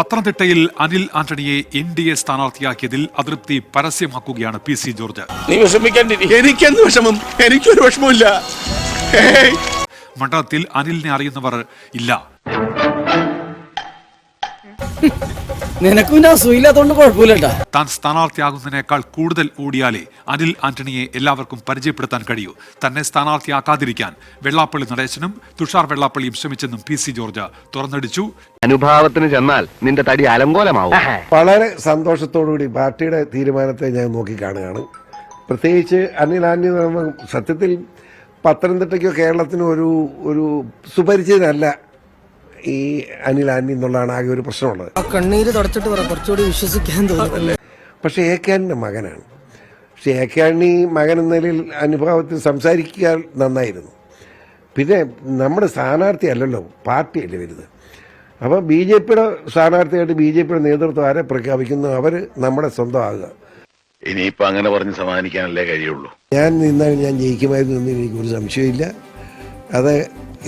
പത്തനംതിട്ടയിൽ അനിൽ ആന്റണിയെ NDA സ്ഥാനാർത്ഥിയാക്കിയതിൽ അതൃപ്തി പരസ്യമാക്കുകയാണ് PC George. നീ വിഷമിക്കേണ്ടി, എനിക്കെന്ത് വിഷമം? എനിക്കൊരു വിഷമമില്ല. മണ്ഡലത്തിൽ അനിലിനെ അറിയുന്നവർ ഇല്ല. താൻ സ്ഥാനാർത്ഥിയാകുന്നതിനേക്കാൾ കൂടുതൽ ഓടിയാലേ അനിൽ ആന്റണിയെ എല്ലാവർക്കും പരിചയപ്പെടുത്താൻ കഴിയൂ. തന്നെ സ്ഥാനാർത്ഥിയാക്കാതിരിക്കാൻ വെള്ളാപ്പള്ളി നടേശനും തുഷാർ വെള്ളാപ്പള്ളിയും ശ്രമിച്ചെന്നും PC ജോർജ് തുറന്നടിച്ചു. അനുഭാവത്തിന് ചെന്നാൽ നിന്റെ തടി അലങ്കോലമാവും. വളരെ സന്തോഷത്തോടുകൂടി പാർട്ടിയുടെ തീരുമാനത്തെ ഞാൻ നോക്കിക്കാണുകയാണ്. പ്രത്യേകിച്ച് അനിൽ ആന്റണി സത്യത്തിൽ പത്തനംതിട്ടയ്ക്കോ കേരളത്തിനോ ഒരു സുപരിചിതനല്ല ഈ അനിൽ ആന്റണി എന്നുള്ളതാണ് ആകെ ഒരു പ്രശ്നമുള്ളത്. കണ്ണീര് തുടച്ചിട്ട് കുറച്ചുകൂടി വിശ്വസിക്കാൻ തോന്നുന്നു. പക്ഷെ AK ആന്റണിയുടെ മകനാണ്. പക്ഷെ AK ആന്റണി മകൻ എന്ന നിലയിൽ അനുഭവത്തിൽ സംസാരിക്കാൻ നന്നായിരുന്നു. പിന്നെ നമ്മുടെ സ്ഥാനാർത്ഥി അല്ലല്ലോ, പാർട്ടിയല്ലേ വരുന്നത്. അപ്പോൾ BJPയുടെ സ്ഥാനാർത്ഥിയായിട്ട് BJPയുടെ നേതൃത്വം ആരെ പ്രഖ്യാപിക്കുന്നു അവർ നമ്മുടെ സ്വന്തമാകുക. ഇനിയിപ്പോ അങ്ങനെ പറഞ്ഞ് സമാധാനിക്കാനല്ലേ കഴിയുള്ളൂ. ഞാൻ നിന്നാൽ ഞാൻ ജയിക്കുമായിരുന്നു എന്ന് എനിക്കൊരു സംശയമില്ല. അത്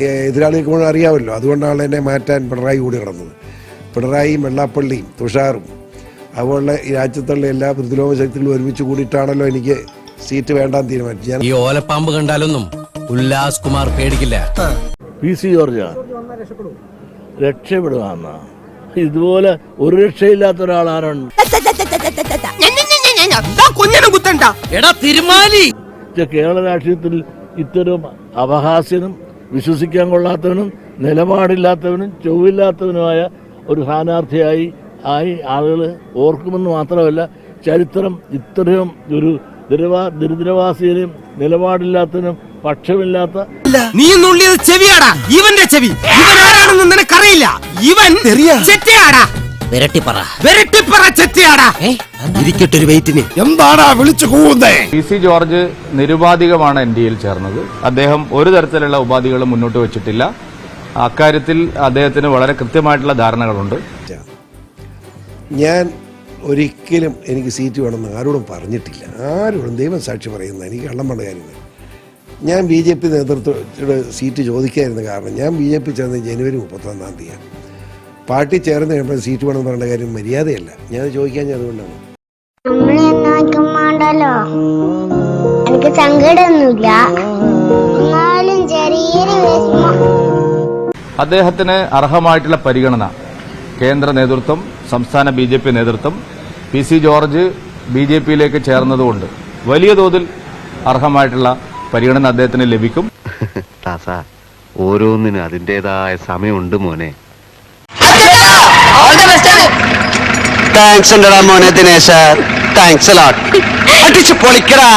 എതിരാളികൾക്ക് മുഴുവൻ അറിയാമല്ലോ. അതുകൊണ്ടാണ് എന്നെ മാറ്റാൻ പിണറായി കൂടി കിടന്നത്. പിണറായിയും വെള്ളാപ്പള്ളിയും തുഷാറും അതുപോലെ ഈ രാജ്യത്തുള്ള എല്ലാ പ്രതിരോധ ശക്തികളും ഒരുമിച്ച് കൂടിയിട്ടാണല്ലോ എനിക്ക് സീറ്റ് വേണ്ടാന്ന് തീരുമാനിച്ചു. ഈ ഓലപ്പാമ്പ് കണ്ടാലൊന്നും ഉല്ലാസ് കുമാർ പേടിക്കില്ല. PC ജോർജ് രക്ഷപ്പെടുക. ഇതുപോലെ ഒരു രക്ഷയില്ലാത്ത ഒരാളാരാണ്? കേരള രാഷ്ട്രീയത്തിൽ ഇത്തരം അപഹാസ്യനും വിശ്വസിക്കാൻ കൊള്ളാത്തവനും നിലപാടില്ലാത്തവനും ചൊവ്വില്ലാത്തവനുമായ ഒരു സ്ഥാനാർത്ഥിയായി ആളുകൾ ഓർക്കുമെന്ന് മാത്രമല്ല, ചരിത്രം ഇത്രയും ഒരു ദരിദ്രവാസിയിലും നിലപാടില്ലാത്തവനും പക്ഷമില്ലാത്ത. നീ നുള്ളിയത് ചെവിയാടാ, ഇവന്റെ ചെവി. ഇവൻ ആരാണെന്ന് നിനക്കറിയില്ല. ഇവൻ ചെറ്റയാടാ. ഇരിക്കട്ടൊരു വെയിറ്റിന് എന്താടാ വിളിച്ചു കൂവുന്നേ? PC ജോർജ് നിരുപാധികമാണ് NDAയിൽ ചേർന്നത്. അദ്ദേഹം ഒരു തരത്തിലുള്ള ഉപാധികളും മുന്നോട്ട് വെച്ചിട്ടില്ല. അക്കാര്യത്തിൽ അദ്ദേഹത്തിന് വളരെ കൃത്യമായിട്ടുള്ള ധാരണകളുണ്ട്. ഞാൻ ഒരിക്കലും എനിക്ക് സീറ്റ് വേണമെന്ന് ആരോടും പറഞ്ഞിട്ടില്ല. ആരോടും ദൈവം സാക്ഷി പറയുന്ന എനിക്ക് കള്ളം പറഞ്ഞ കാര്യങ്ങൾ. ഞാൻ BJP നേതൃത്വത്തോട് സീറ്റ് ചോദിക്കാതിരുന്ന കാരണം ഞാൻ BJP ചേർന്ന് ജനുവരി 31-ാം തീയതിയാണ്. പാർട്ടി ചേർന്ന് കഴിയുമ്പോൾ സീറ്റ് വേണമെന്ന് പറയേണ്ട കാര്യം മര്യാദയല്ല. ഞാൻ ചോദിക്കാൻ അതുകൊണ്ടാണ്. എനിക്ക് സങ്കടമൊന്നുമില്ല, എന്നാലും ചെറിയൊരു അദ്ദേഹത്തിന് അർഹമായിട്ടുള്ള പരിഗണന കേന്ദ്ര നേതൃത്വം, സംസ്ഥാന BJP നേതൃത്വം, PC ജോർജ് BJPയിലേക്ക് ചേർന്നതുകൊണ്ട് വലിയ തോതിൽ അർഹമായിട്ടുള്ള പരിഗണന അദ്ദേഹത്തിന് ലഭിക്കും. ഓരോന്നിനും അതിൻ്റെതായ സമയമുണ്ട് മോനെ. താങ്ക്സ് ഉണ്ടടാ മോനെ ദിനേശ. താങ്ക്സ് അടിച്ചു പൊളിക്കടാ.